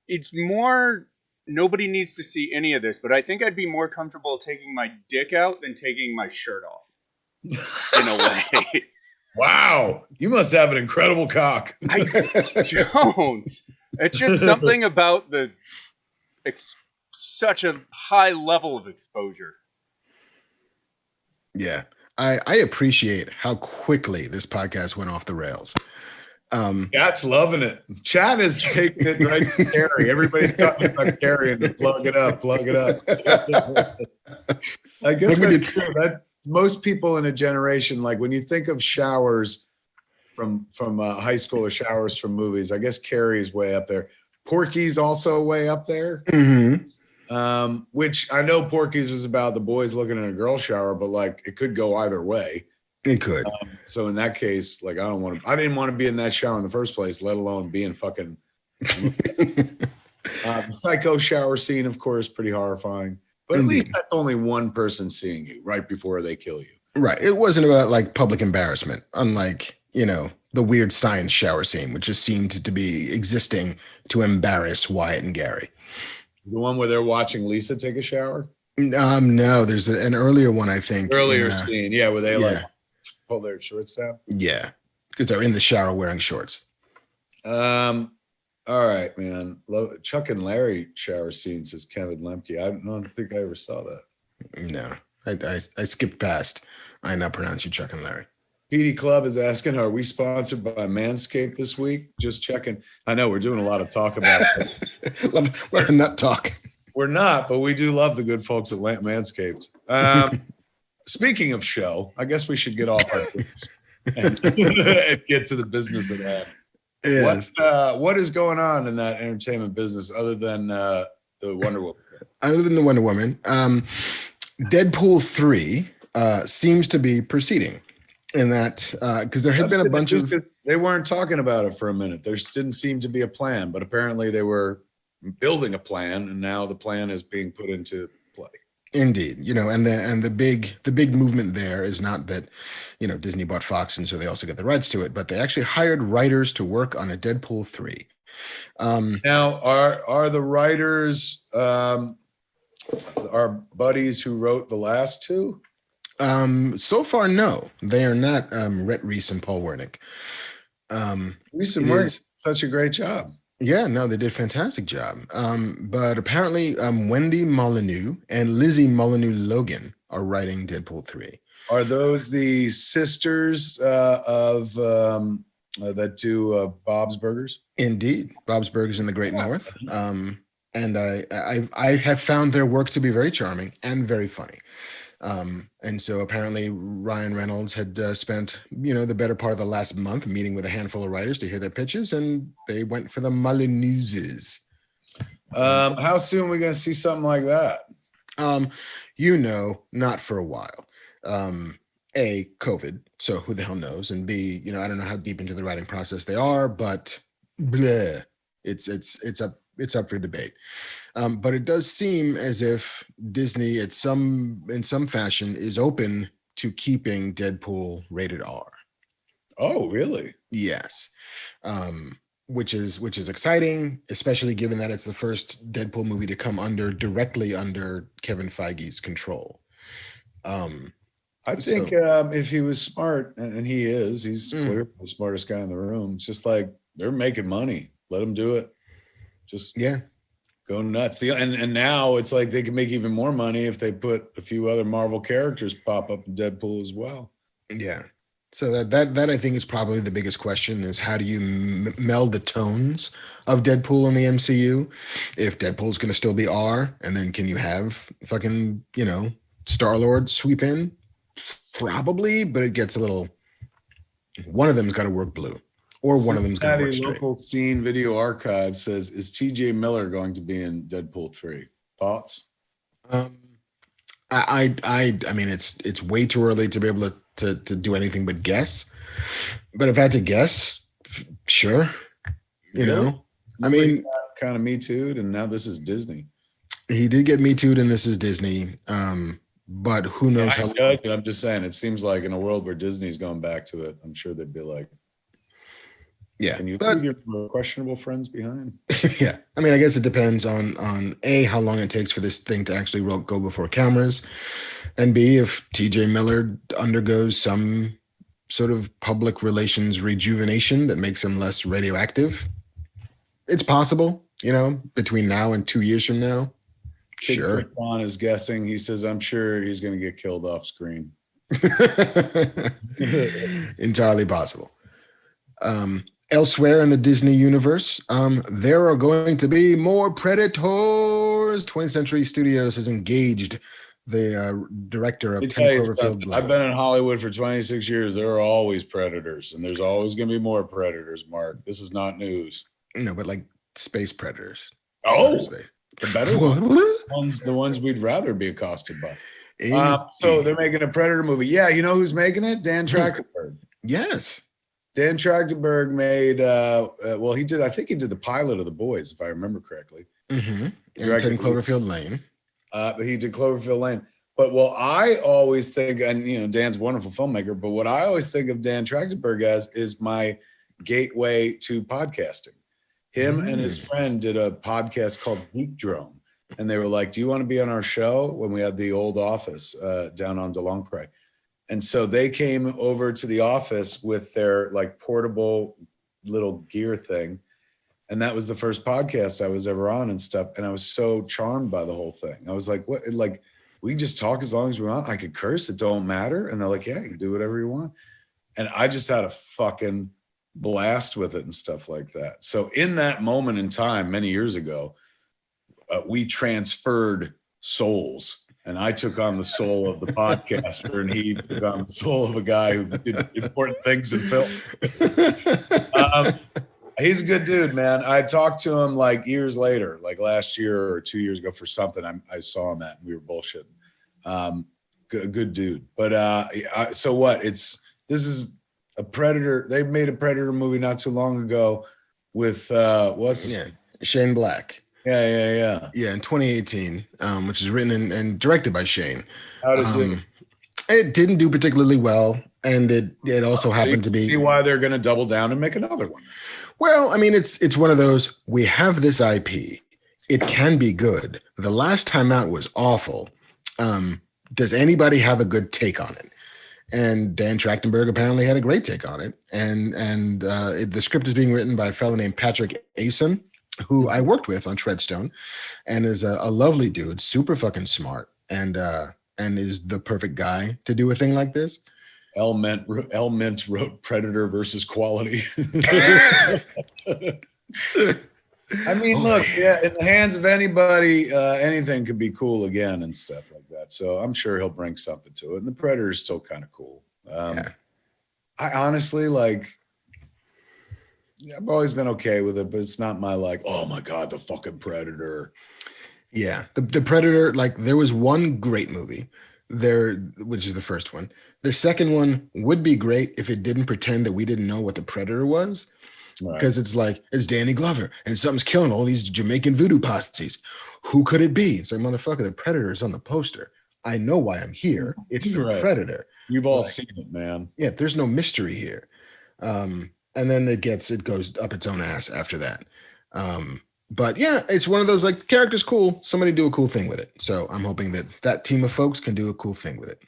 It's more nobody needs to see any of this, but I think I'd be more comfortable taking my dick out than taking my shirt off. In a way. Wow, you must have an incredible cock. I don't. It's just something about such a high level of exposure. Yeah. I appreciate how quickly this podcast went off the rails. Chat's loving it. Chat is taking it right to Carrie. Everybody's talking about Carrie and plug it up. I guess that's true. That most people in a generation, like when you think of showers from high school or showers from movies, I guess Carrie's way up there. Porky's also way up there. Mm-hmm. Which I know Porky's was about the boys looking in a girl shower, but like it could go either way. It could. So in that case, like I didn't want to be in that shower in the first place, let alone being fucking. The psycho shower scene, of course, pretty horrifying. But at least that's only one person seeing you right before they kill you. Right. It wasn't about like public embarrassment, unlike, the weird science shower scene, which just seemed to be existing to embarrass Wyatt and Gary. The one where they're watching Lisa take a shower? No, there's an earlier one, I think. Earlier scene, yeah, where they like pull their shorts down. Yeah, because they're in the shower wearing shorts. All right, man. Chuck and Larry shower scene, says Kevin Lemke. I don't think I ever saw that. No, I skipped past. I now pronounce you Chuck and Larry. PD Club is asking, are we sponsored by Manscaped this week? Just checking. I know we're doing a lot of talk about it. We're not talk. We're not, but we do love the good folks at Manscaped. Speaking of show, I guess we should get off our and get to the business at hand. Yes. What is going on in that entertainment business other than the Wonder Woman? Other than the Wonder Woman, Deadpool 3 seems to be proceeding. In that, because there had been a bunch of... They weren't talking about it for a minute. There didn't seem to be a plan, but apparently they were building a plan, and now the plan is being put into play. Indeed, and the big movement there is not that, Disney bought Fox, and so they also get the rights to it, but they actually hired writers to work on a Deadpool 3. Now, are the writers our buddies who wrote the last two? So far, no, they are not. Rhett Reese and Paul Wernick. Reese and Wernick, such a great job. Yeah, no, they did a fantastic job. But apparently, Wendy Molyneux and Lizzie Molyneux Logan are writing Deadpool 3. Are those the sisters of that do Bob's Burgers? Indeed, Bob's Burgers in the Great North. And and I have found their work to be very charming and very funny. And so apparently Ryan Reynolds had spent, the better part of the last month meeting with a handful of writers to hear their pitches, and they went for the Molineuses. How soon are we going to see something like that? Not for a while. A, COVID, so who the hell knows? And B, I don't know how deep into the writing process they are, but bleh, it's up for debate. But it does seem as if Disney, in some fashion, is open to keeping Deadpool rated R. Oh, really? Yes. Which is exciting, especially given that it's the first Deadpool movie to come directly under Kevin Feige's control. I think if he was smart, and he is, he's clearly the smartest guy in the room. It's just like, they're making money. Let them do it. Just go nuts. And now it's like they can make even more money if they put a few other Marvel characters pop up in Deadpool as well. Yeah. So that I think is probably the biggest question, is how do you meld the tones of Deadpool in the MCU? If Deadpool's going to still be R, and then can you have fucking, Star-Lord sweep in? Probably, but it gets a little, one of them's got to work blue, or one of them's going to work straight. Local Scene Video Archive says, is TJ Miller going to be in Deadpool 3? Thoughts? I mean, it's way too early to be able to do anything but guess. But if I had to guess, sure. I mean, kind of Me Too'd, and now this is Disney. He did get Me Too'd, and this is Disney. But who knows how long. I'm just saying, it seems like in a world where Disney's going back to it, I'm sure they'd be like, yeah. Can you leave your questionable friends behind? Yeah. I mean, I guess it depends on A, how long it takes for this thing to actually go before cameras, and B, if TJ Miller undergoes some sort of public relations rejuvenation that makes him less radioactive. It's possible, between now and 2 years from now. Sure. John is guessing. He says, I'm sure he's going to get killed off screen. Entirely possible. Elsewhere in the Disney universe, there are going to be more Predators. 20th Century Studios has engaged the director of 10 Cloverfield Lane. I've been in Hollywood for 26 years. There are always Predators, and there's always going to be more Predators, Mark. This is not news. No, but like space predators. Oh, the better ones, the ones we'd rather be accosted by. So they're making a Predator movie. Yeah, you know who's making it? Dan Trachtenberg. Yes. Dan Trachtenberg made, I think he did the pilot of The Boys, if I remember correctly. Mm-hmm. And 10 Cloverfield Lane. He did Cloverfield Lane. But I always think, and Dan's a wonderful filmmaker, but what I always think of Dan Trachtenberg as is my gateway to podcasting. Him and his friend did a podcast called Geek Drone, and they were like, do you want to be on our show? When we had the old office down on DeLongpre. And so they came over to the office with their like portable little gear thing. And that was the first podcast I was ever on and stuff. And I was so charmed by the whole thing. I was like, what? Like, we just talk as long as we want. I could curse. It don't matter. And they're like, yeah, you can do whatever you want. And I just had a fucking blast with it and stuff like that. So in that moment in time, many years ago, we transferred souls. And I took on the soul of the podcaster, and he took on the soul of a guy who did important things in film. He's a good dude, man. I talked to him like years later, like last year or 2 years ago for something I saw him at, and we were bullshitting. Good dude. But so what? This is a Predator. They made a Predator movie not too long ago with Shane Black. Yeah, in 2018, which is written and directed by Shane. How did it? It didn't do particularly well, and it also happened to be. See why they're going to double down and make another one. Well, I mean, it's one of those. We have this IP. It can be good. The last time out was awful. Does anybody have a good take on it? And Dan Trachtenberg apparently had a great take on it. And the script is being written by a fellow named Patrick Asen, who I worked with on Treadstone, and is a lovely dude, super fucking smart, and is the perfect guy to do a thing like this. Elment wrote Predator versus Quality. I mean, look, yeah, in the hands of anybody, anything could be cool again and stuff like that. So I'm sure he'll bring something to it. And the Predator is still kind of cool. Yeah. I honestly I've always been okay with it, but it's not my oh my God, the fucking Predator. Yeah. The Predator, like there was one great movie there, which is the first one. The second one would be great if it didn't pretend that we didn't know what the Predator was. Because it's like, it's Danny Glover and something's killing all these Jamaican voodoo posses. Who could it be? It's like, motherfucker, the Predator is on the poster. I know why I'm here. It's the Predator. You've all seen it, man. Yeah, there's no mystery here. And then it goes up its own ass after that. But yeah, it's one of those like character's cool. Somebody do a cool thing with it. So I'm hoping that team of folks can do a cool thing with it.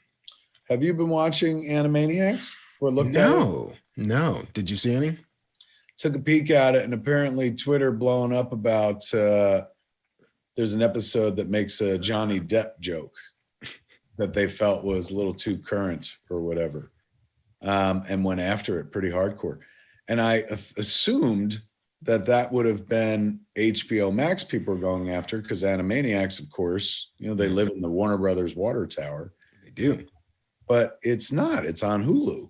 Have you been watching Animaniacs? No. Did you see any? Took a peek at it, and apparently Twitter blowing up about there's an episode that makes a Johnny Depp joke that they felt was a little too current or whatever, and went after it pretty hardcore. And I assumed that would have been HBO Max people are going after, because Animaniacs, of course, they live in the Warner Brothers water tower. They do. But it's not. It's on Hulu.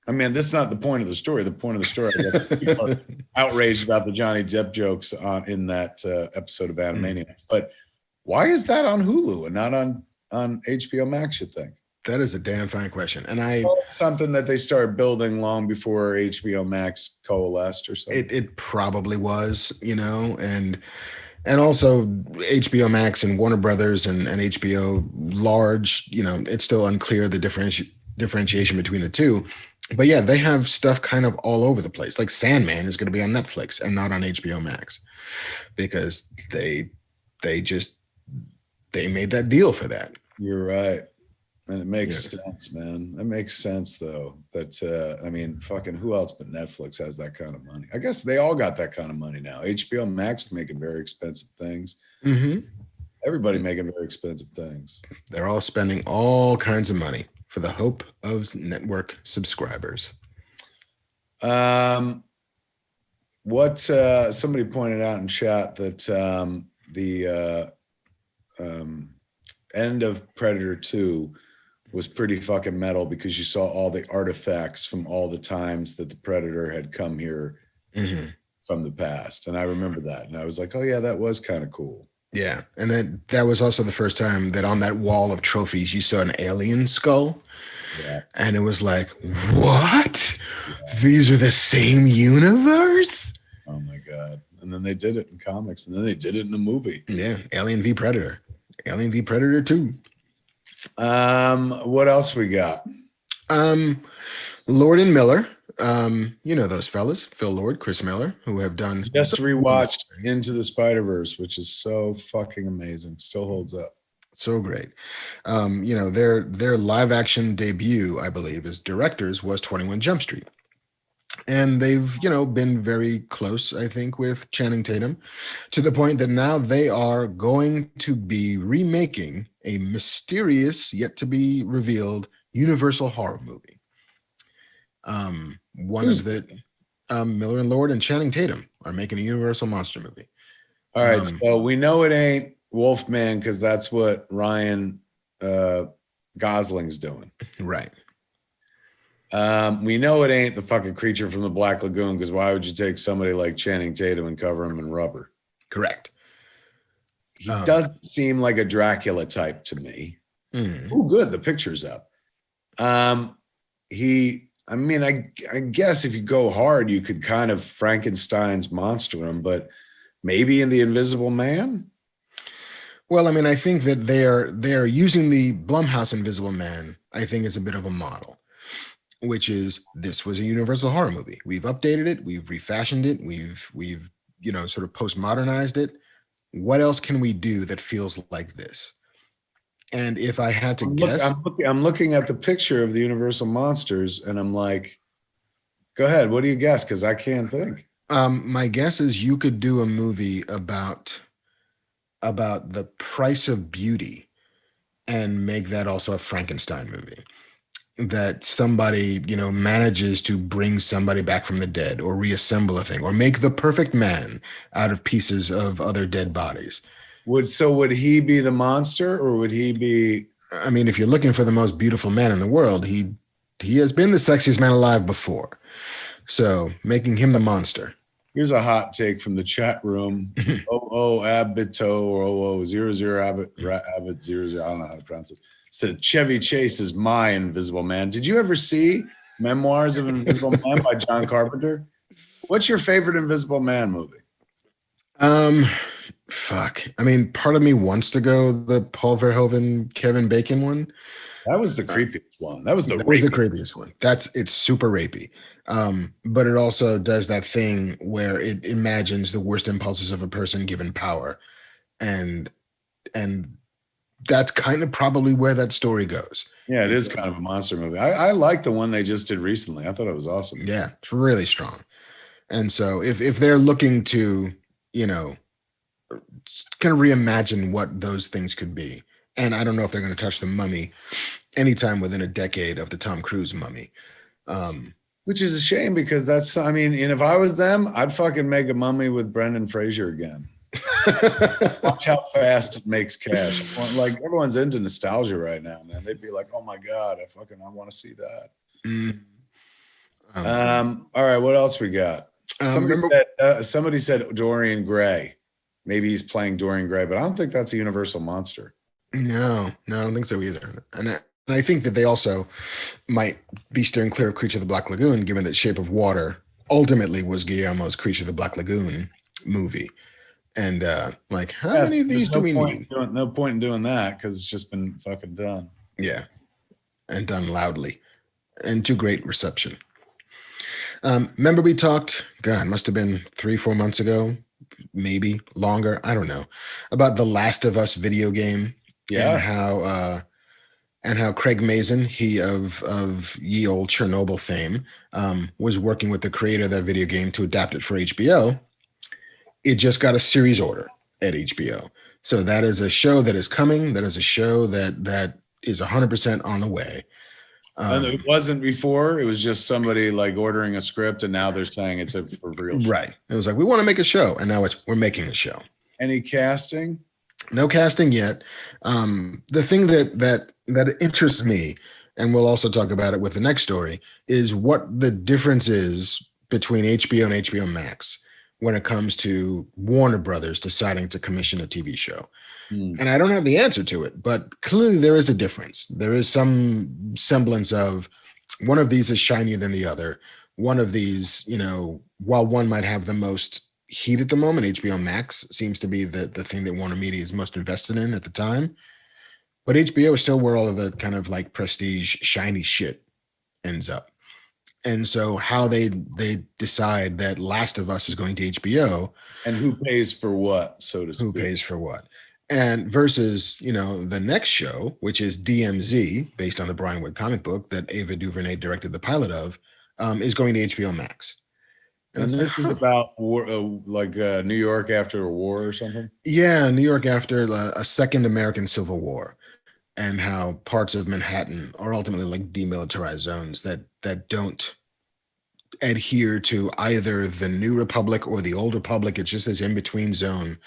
I mean, that's not the point of the story. The point of the story, I guess, people are outraged about the Johnny Depp jokes in that episode of Animaniacs. But why is that on Hulu and not on HBO Max, you think? That is a damn fine question. And something that they started building long before HBO Max coalesced or something. It probably was, and also HBO Max and Warner Brothers and HBO large, it's still unclear the differentiation between the two. But yeah, they have stuff kind of all over the place. Like Sandman is going to be on Netflix and not on HBO Max because they made that deal for that. You're right. And it makes sense, man. It makes sense, though, that, I mean, fucking who else but Netflix has that kind of money? I guess they all got that kind of money now. HBO Max making very expensive things. Mm-hmm. Everybody making very expensive things. They're all spending all kinds of money for the hope of network subscribers. Somebody pointed out in chat that the end of Predator 2 was pretty fucking metal because you saw all the artifacts from all the times that the Predator had come here from the past. And I remember that. And I was like, oh yeah, that was kind of cool. Yeah. And then that was also the first time that on that wall of trophies, you saw an alien skull. Yeah. And it was like, what? Yeah. These are the same universe? Oh my God. And then they did it in comics, and then they did it in a movie. Yeah. Alien v Predator. Alien v Predator 2. What else we got? Lord and Miller. Those fellas, Phil Lord, Chris Miller, who have done just rewatched Into the Spider-Verse, which is so fucking amazing. Still holds up. So great. Their live action debut, I believe, as directors was 21 Jump Street. And they've, been very close, I think, with Channing Tatum, to the point that now they are going to be remaking a mysterious, yet to be revealed, Universal horror movie. Miller and Lord and Channing Tatum are making a Universal monster movie. All right, so we know it ain't Wolfman because that's what Ryan Gosling's doing. Right. We know it ain't the fucking creature from the Black Lagoon because why would you take somebody like Channing Tatum and cover him in rubber? Correct. He doesn't seem like a Dracula type to me. Oh, good. The picture's up. I guess if you go hard, you could kind of Frankenstein's monster him, but maybe in The Invisible Man? Well, I think that they are using the Blumhouse Invisible Man, I think, as a bit of a model, which is this was a Universal horror movie. We've updated it, we've refashioned it, we've sort of postmodernized it. What else can we do that feels like this? And if I had to guess, I'm looking at the picture of the Universal monsters, and I'm like, go ahead. What do you guess? Because I can't think. My guess is you could do a movie about the price of beauty and make that also a Frankenstein movie. that somebody, manages to bring somebody back from the dead or reassemble a thing or make the perfect man out of pieces of other dead bodies. Would he be the monster, or would he be? I mean, if you're looking for the most beautiful man in the world, he has been the sexiest man alive before. So making him the monster. Here's a hot take from the chat room. Abito or 00 Abbott 00. I don't know how to pronounce it. Said Chevy Chase is my Invisible Man. Did you ever see Memoirs of Invisible Man by John Carpenter? What's your favorite Invisible Man movie? Fuck. I mean, part of me wants to go the Paul Verhoeven, Kevin Bacon one. That was the creepiest one. That was the creepiest one. It's super rapey. But it also does that thing where it imagines the worst impulses of a person given power. And that's kind of probably where that story goes. Yeah, it is kind of a monster movie. I like the one they just did recently. I thought it was awesome. Yeah, it's really strong. And so if they're looking to, kind of reimagine what those things could be, and I don't know if they're going to touch the Mummy anytime within a decade of the Tom Cruise Mummy. Which is a shame because and if I was them, I'd fucking make a Mummy with Brendan Fraser again. Watch how fast it makes cash. Like everyone's into nostalgia right now, man. They'd be like, "Oh my god, I want to see that." All right, what else we got? Somebody said Dorian Gray. Maybe he's playing Dorian Gray, but I don't think that's a universal monster. No, I don't think so either. And I think that they also might be steering clear of Creature of the Black Lagoon, given that Shape of Water ultimately was Guillermo's Creature of the Black Lagoon movie. And how many of these do we need? No point in doing that because it's just been fucking done. Yeah, and done loudly, and to great reception. Remember we talked, God, must have been 3-4 months ago, maybe longer, I don't know, about the Last of Us video game. Yeah. And how Craig Mazin, he of ye old Chernobyl fame, was working with the creator of that video game to adapt it for HBO. It just got a series order at HBO. So that is a show that is coming. That is a show that is 100% on the way. And it wasn't before. It was just somebody like ordering a script, and now they're saying it's a for real show. Right. It was like, we want to make a show, and now we're making a show. Any casting? No casting yet. The thing that interests me, and we'll also talk about it with the next story, is what the difference is between HBO and HBO Max when it comes to Warner Brothers deciding to commission a TV show. And I don't have the answer to it, but clearly there is a difference. There is some semblance of one of these is shinier than the other. One of these, while one might have the most heat at the moment, HBO Max seems to be the thing that Warner Media is most invested in at the time. But HBO is still where all of the kind of like prestige, shiny shit ends up. And so how they decide that Last of Us is going to HBO. And who pays for what, so to speak. Who pays for what. And versus, the next show, which is DMZ, based on the Brian Wood comic book that Ava DuVernay directed the pilot of, is going to HBO Max. And this is about war, New York after a war or something? Yeah, New York after a second American Civil War, and how parts of Manhattan are ultimately like demilitarized zones that don't adhere to either the New Republic or the Old Republic. It's just this in-between zone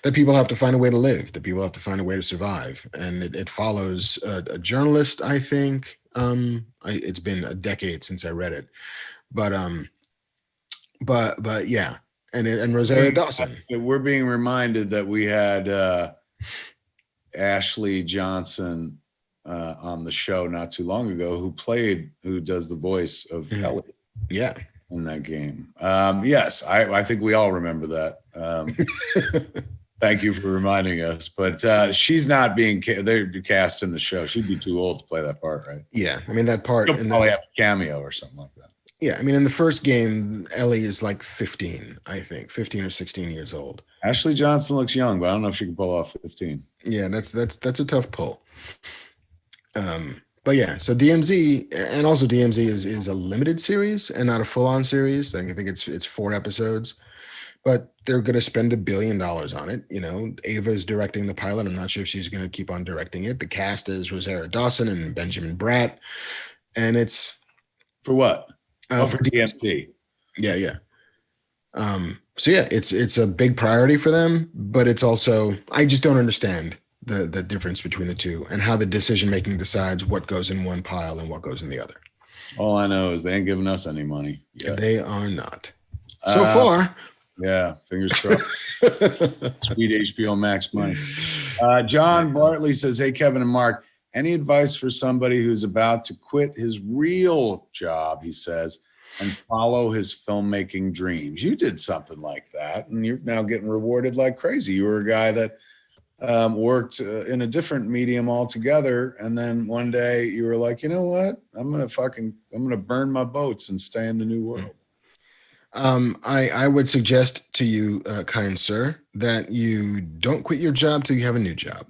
that people have to find a way to live, that people have to find a way to survive. And it follows a journalist, I think. It's been a decade since I read it. But yeah. And Rosario Dawson. We're being reminded that we had Ashley Johnson on the show not too long ago, who does the voice of Ellie. Yeah, in that game. Yes, I think we all remember that. Thank you for reminding us. But she's not being they're cast in the show. She'd be too old to play that part, right? Yeah, I mean that part. She'll probably have a cameo or something like that. Yeah, I mean in the first game, Ellie is like 15, I think, 15 or 16 years old. Ashley Johnson looks young, but I don't know if she can pull off 15. Yeah, that's a tough pull. But yeah, so DMZ, and also DMZ is a limited series and not a full-on series. I think it's 4 episodes, but they're going to spend $1 billion on it. Ava's directing the pilot. I'm not sure if she's going to keep on directing it. The cast is Rosario Dawson and Benjamin Bratt, and it's For what? for DMT. Yeah. So yeah, it's a big priority for them, but it's also, I just don't understand the difference between the two and how the decision making decides what goes in one pile and what goes in the other. All I know is they ain't giving us any money yet. They are not. So far. Yeah, fingers crossed. Sweet HBO Max money. John Bartley says, hey, Kevin and Mark, any advice for somebody who's about to quit his real job, he says, and follow his filmmaking dreams? You did something like that, and you're now getting rewarded like crazy. You were a guy that worked in a different medium altogether, and then one day you were like, you know what? I'm gonna burn my boats and stay in the new world. I would suggest to you, kind sir, that you don't quit your job till you have a new job.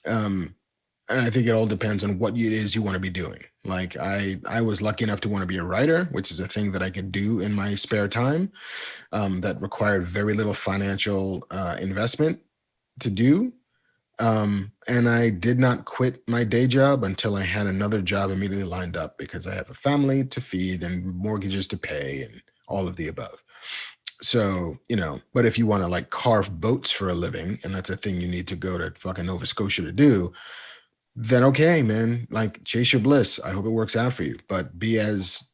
And I think it all depends on what it is you want to be doing. Like I was lucky enough to want to be a writer, which is a thing that I could do in my spare time, that required very little financial investment to do. And I did not quit my day job until I had another job immediately lined up, because I have a family to feed and mortgages to pay and all of the above. So, but if you want to like carve boats for a living, and that's a thing you need to go to fucking Nova Scotia to do, then okay, man, like chase your bliss. I hope it works out for you, but be as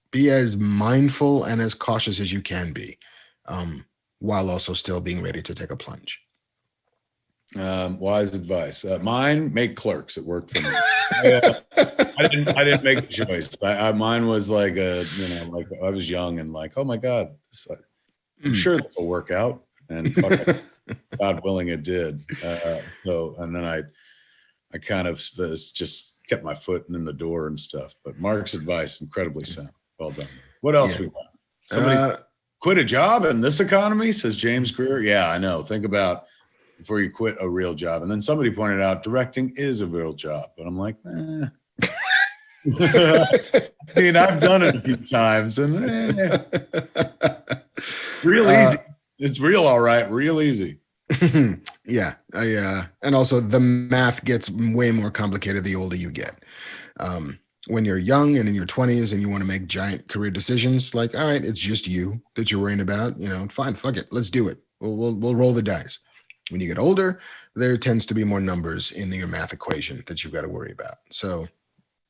mindful and as cautious as you can be, while also still being ready to take a plunge. Wise advice. Mine, make clerks. It worked for me. I didn't make a choice. Mine was like like I was young and like, oh my God, I'm sure this will work out. And God willing, it did. And then I kind of just kept my foot in the door and stuff. But Mark's advice, incredibly sound. Well done. What else we got? Somebody quit a job in this economy, says James Greer. Yeah, I know. Think about before you quit a real job. And then somebody pointed out directing is a real job. But I'm like, I mean, I've done it a few times and real easy. It's real all right, real easy. Yeah. And also the math gets way more complicated the older you get. When you're young and in your 20s and you want to make giant career decisions, like, all right, it's just you that you're worrying about, fine, fuck it, let's do it. We'll roll the dice. When you get older, there tends to be more numbers in your math equation that you've got to worry about. So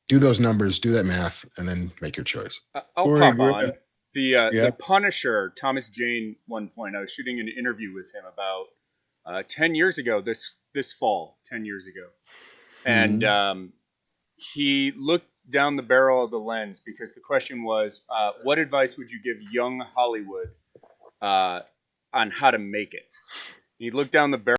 do those numbers, do that math, and then make your choice. I'll pop on. The Punisher, Thomas Jane 1.0, I was shooting an interview with him about 10 years ago, this fall, 10 years ago. And he looked down the barrel of the lens because the question was, what advice would you give young Hollywood on how to make it? He looked down the barrel